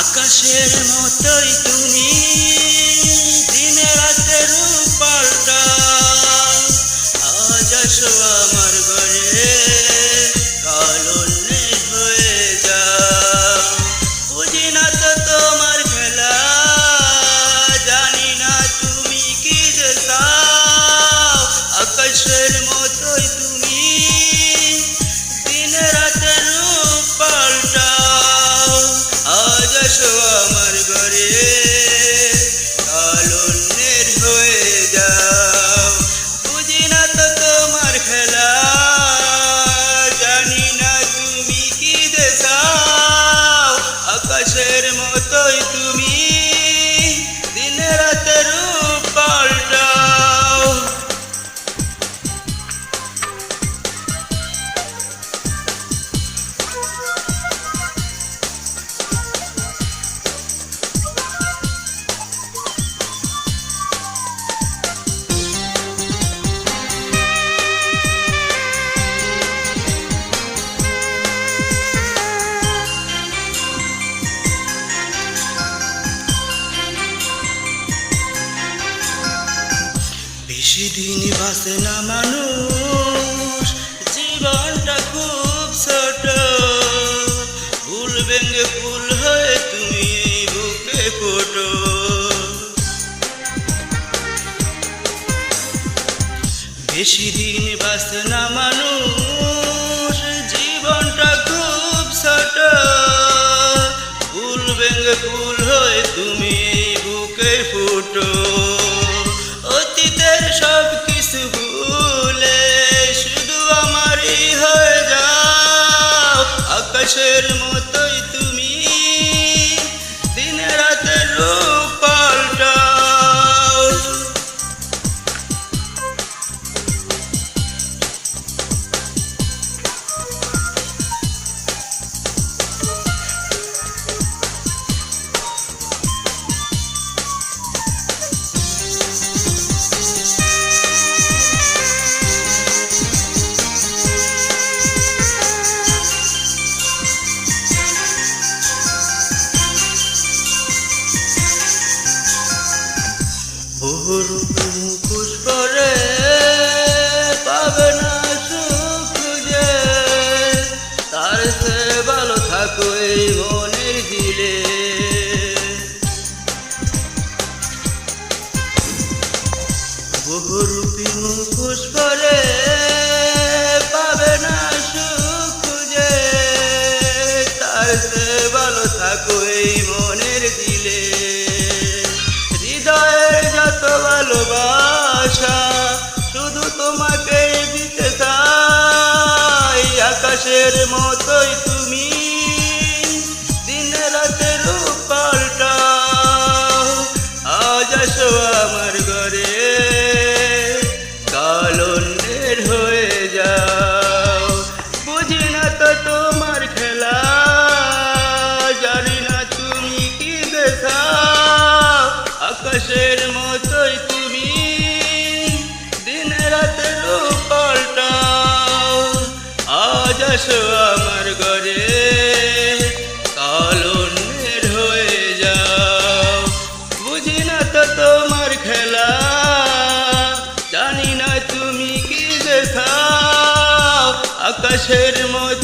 আকাশের মতোই তুমি দিনে রাতে রূপ পাল্টাও, আজ আসো আমার ঘরে কালো অন্যের হয়ে যাও। বুঝি না তো তোমার খেলা, জানি না তুমি কি যে চাও। আকাশের মতোই তুমি দিনে রাতে রূপ পাল্টাও, আজ আসো আমার ঘরে কালো অন্যের হয়ে যাও। বুঝি না তো তোমার খেলা, জানি না তুমি কি যে চাও। আকাশের মতোই তুমি দিনে রাতে রূপ পাল্টাও। বেশি দিন বাঁচে না মানুষ, জীবনটা খুব ছোট। ফুল ভেঙে ফুল হয়ে তুমি বুকে ফোটো। বেশি দিন বাঁচে না মানুষ, জীবনটা খুব ছোট। ফুল ভেঙে ফুল হয়ে তুমি বুকে ফোটো। অতীতের সব কিছু ভুলে শুধু আমারই হয়ে যাও। আকাশের মতোই তুমি দিনে রাতে রূপ পাল্টাও। বহুরূপী মুখোশ পরে পাবে না সুখ খুঁজে, তার সে ভালো থাকো এই মনের দিলে। বহুরূপী মুখোশ পরে পাবে না সুখ খুঁজে, তার সে ভালো থাকো এই মনের দিলে। হৃদয়ের যত ভালোবাসা শুধু তোমাকে দিতে চাই। আকাশের মতোই তুমি দিনে রাতে রূপ পাল্টাও, আজ আসো আমার ঘরে কালো অন্যের হয়ে যাও। বুঝি না তো তোমার খেলা, জানি না তুমি কি দেখাও। আকাশের মতোই তুমি দিনে রাতে রূপ পাল্টাও, আজ আসো আমার ঘরে কালো অন্যের হয়ে যাও। বুঝি না তো তোমার খেলা, জানি না তুমি কি দেখাও। আকাশের মতো